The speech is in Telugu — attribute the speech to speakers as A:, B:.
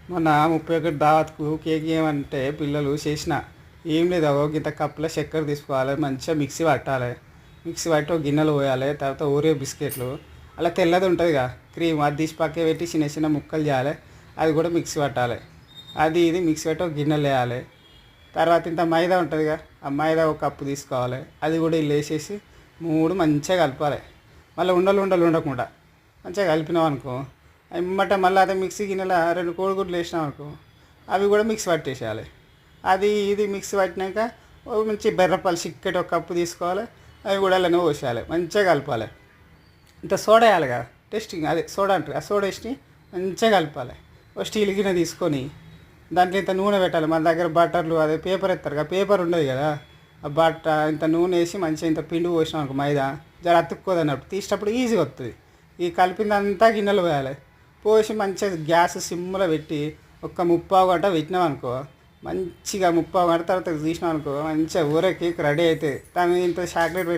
A: మొన్న 31 దావత్కు కేక్ ఏమంటే పిల్లలు చేసిన ఏం లేదు ఇంత కప్పులో చక్కెర తీసుకోవాలి, మంచిగా మిక్సీ పట్టాలి. మిక్సీ పట్టి ఒక గిన్నెలో పోయాలి. తర్వాత ఓరియో బిస్కెట్లు అలా తెల్లది ఉంటుందిగా క్రీమ్, అది తీసి పక్క పెట్టి చిన్న చిన్న ముక్కలు చేయాలి. అది కూడా మిక్సీ పట్టాలి. అది ఇది మిక్సీ పెట్టి ఒక గిన్నెలో వేయాలి. తర్వాత ఇంత మైదా ఉంటుందిగా, ఆ మైదా ఒక కప్పు తీసుకోవాలి. అది కూడా ఇలా వేసేసి మూడు మంచిగా కలపాలి. మళ్ళీ ఉండలు ఉండలు ఉండకుండా మంచిగా కలిపినాం అనుకో, ఎమ్మట మళ్ళీ అదే మిక్సీ గిన్నెలో 2 కోడిగుడ్లు వేసినాం అనుకో, అవి కూడా మిక్సీ పట్టేసేయాలి. అది ఇది మిక్సీ పట్టినాక మంచి బెర్రపాలు చిక్కటి ఒక కప్పు తీసుకోవాలి. అవి కూడా అలానే పోసేయాలి, మంచిగా కలపాలి. ఇంత సోడా వేయాలి కదా, టేస్టింగ్ అదే సోడా అంటారు, ఆ సోడా వేసి మంచిగా కలపాలి. ఒక స్టీల్ గిన్నె తీసుకొని దాంట్లో ఇంత నూనె పెట్టాలి. మన దగ్గర బటర్లు అదే పేపర్ ఎత్తారు కదా, పేపర్ ఉండదు కదా, ఆ ఇంత నూనె వేసి మంచిగా ఇంత పిండి పోసినాం అనుకో, మైదా జర అతుక్కోదు అన్నట్టు, తీసేటప్పుడు ఈజీగా వస్తుంది. ఈ కలిపిందంతా గిన్నెలు పోయాలి. పోసి మంచిగా గ్యాస్ సిమ్లో పెట్టి ఒక్క 30 గంట పెట్టినాం అనుకో, మంచిగా 30 గంట తర్వాత తీసినాం అనుకో, మంచిగా ఊరే కేక్ రెడీ అవుతుంది. దాని ఇంత చాక్లెట్